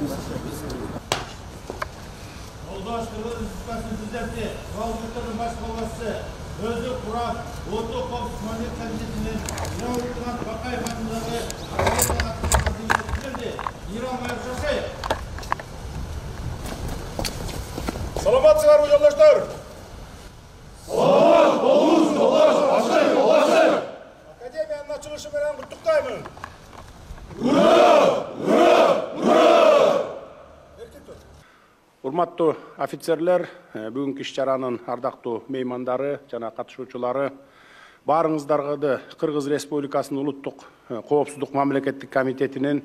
Yoldaş Kırgız Respublikası'nın Prezidenti, Kavuşukların Baş Kolbası, Özü Kurap, Orta Korpus Maliye Komitesi'nin İran Bakay Batı'ndaki Akademiya Akademiya İran Bayrakşası. Salamatçılar bu yoldaşlar. Sağ olun yoldaş, başlayın yoldaşlar. Akademiyanın açılışı menen kutluktayım. Урматтуу офицерлер, бүгүнкү иш-чаранын ардактуу меймандары жана катышуучулары, баарыңыздарга Кыргыз Республикасынын Улуттук коопсуздук мамлекеттик комитетинин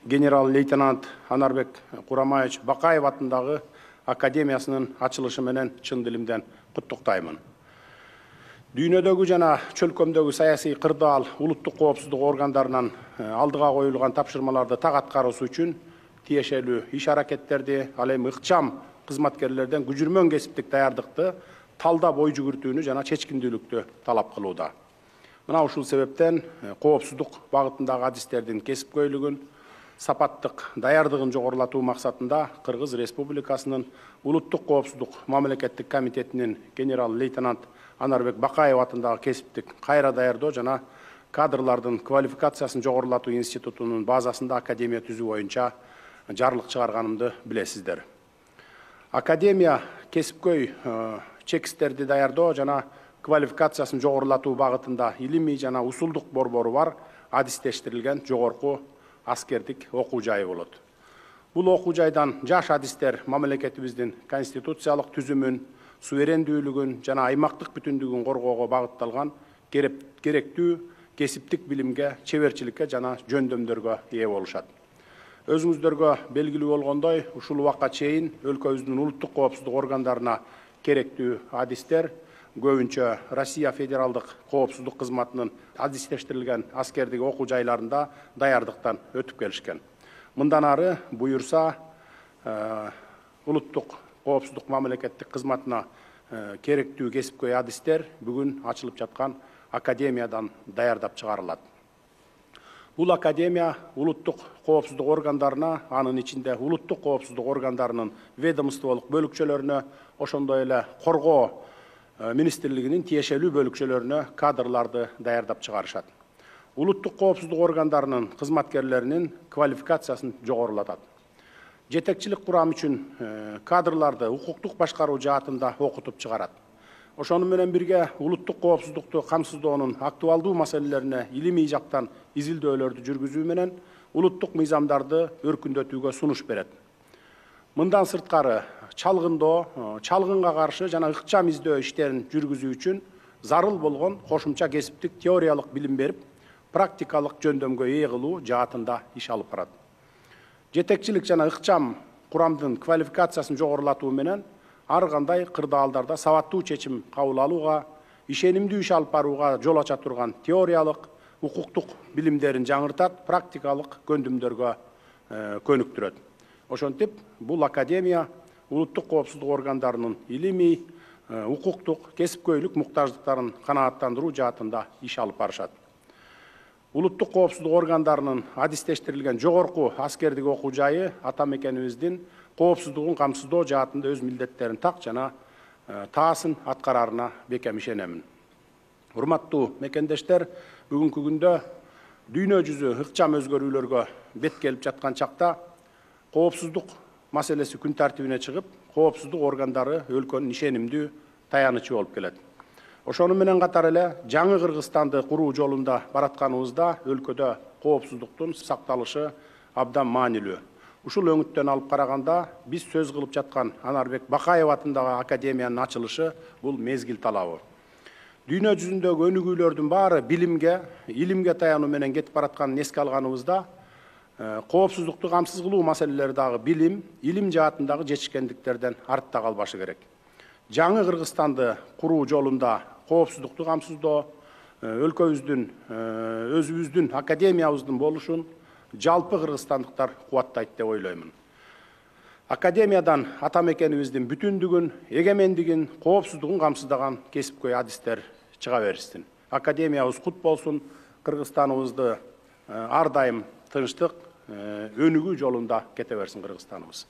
генерал-лейтенант Анарбек Курамаевич Бакаев атындагы академиясынын ачылышы менен чын дилимден куттуктаймын. Дүйнөдөгү жана чөлкөмдөгү саясий кырдаал улуттук коопсуздук органдарынан алдыга коюлган тапшырмаларды так аткаруусу үчүн тиешелүү иш-аракеттерди, ал эми ыкчам кызматкерлерден күжүрмөн кесиптик даярдыкты талдап ой жүгүртүүнү жана чечкиндүүлүктү талап кылууда. Мына ушул себептен коопсуздук багытындагы адистердин кесипкөйлүгүн, сапаттык даярдыгын жогорулатуу максатында Кыргыз Республикасынын Улуттук коопсуздук мамлекеттик комитетинин генерал-лейтенант Анарбек Бакаев атындагы кесиптик кайра даярдоо жана кадрлардын квалификациясын жогорулатуу институтунун базасында академия түзүү боюнча жарлык чыгарганымды билесиздер. Академия кесипкөй чекистерди даярдоо жана квалификациясын жогорулатуу багытында илимий жана усулдук борбору бар адистештирилген жогорку аскердик окуу жайы болот. Бул окуу жайдан жаш адистер мамлекетибиздин конституциялык түзүмүн, суверендүүлүгүн жана аймактык бүтүндүгүн коргоого багытталган керектүү кесиптик билимге, чеберчиликке жана жөндөмдөргө ээ болушат. Өзүңүздөргө белгилүү болгондой, ушул убакка чейин өлкөбүздүн улуттук коопсуздук органдарына керектүү адистер көбүнчө Россия Федералдык коопсуздук кызматынын адистештирилген аскердик окуу жайларында даярдыктан өтүп келишкен. Мындан ары буюрса улуттук коопсуздук мамлекеттик кызматына керектүү кесипкөй адистер бүгүн ачылып жаткан академиядан даярдап чыгарылат. Бул академия улуттук коопсуздук органдарына, анын ичинде улуттук коопсуздук органдарынын ведомстволук бөлүкчөлөрүнө, ошондой эле коргоо министрлигинин тиешелүү бөлүкчөлөрүнө кадрларды даярдап чыгарышат. Улуттук коопсуздук органдарынын кызматкерлеринин квалификациясын жогорулатат. Жетекчилик курам үчүн кадрларды укуктук башкаруу жаатында окутуп чыгарат. Ошону менен бирге улуттук коопсуздукту камсыздоонун актуалдуу маселелерине илимий жактан изилдөөлөрдү жүргүзүү менен улуттук мыйзамдарды өркүндөтүүгө сунуш берет. Мындан сырткары чалгындоо, чалгынга каршы жана ыкчам издөө иштерин жүргүзүү үчүн зарыл болгон кошумча кесиптик теориялык билим берип, практикалык жөндөмгө ээ кылуу жаатында иш алып барат. Жетекчилик жана ыкчам курамдын квалификациясын жогорулатуу менен ар кандай кырдаалдарда сабаттуу чечим кабыл алууга, ишенимдүү иш алып барууга жол ача турган теориялык, укуктук билимдерин жаңыртат, практикалык көндүмдөргө көнүктүрөт. Ошентип, бул академия улуттук коопсуздук органдарынын илимий, укуктук, кесипкөйлүк муктаждыктарын канааттандыруу жаатында иш алып барышат. Улуттук коопсуздук органдарынын адистештирилген жогорку аскердик окуу жайы ата мекенибиздин коопсуздугун камсыздоо жаатында өз милдеттерин так жана таасын аткарарына бекем ишенемин. Урматтуу мекендештер, бүгүнкү күндө дүйнө жүзү ыкчам өзгөрүүлөргө бет келип жаткан чакта коопсуздук маселеси күн тартибине чыгып, коопсуздук органдары өлкөнүн ишенимдүү таянычы болуп келет. Ошону менен катар эле жаңы Кыргызстанды куруу жолунда баратканыбызда өлкөдө коопсуздуктун сакталышы абдан маанилүү. Ушул өңүттөн алып караганда биз сөз кылып жаткан Анарбек Бакаев атындагы академиянын ачылышы бул мезгил талабы. Дүйнө жүзүндөгү өнүгүүлөрдүн баары билимге, илимге таянуу менен кетип баратканын эске алганыбызда, коопсуздукту камсыз кылуу маселелери дагы билим, илим жаатындагы жетишкендиктерден артта калбашы керек. Жаңы Кыргызстанды куруу жолунда коопсуздукту камсыздоо, өлкөбүздүн, өзүбүздүн академиябыздын болушун жалпы кыргызстандыктар кубаттайт деп ойлоймун. Академиядан ата мекенибиздин бүтүндүгүн, эгемендигин, коопсуздугун камсыздаган кесипкөй адистер чыга берсин. Академиябыз кут болсун, Кыргызстаныбызды ар дайым тынчтык, өнүгүү жолунда кете берсин Кыргызстаныбыз.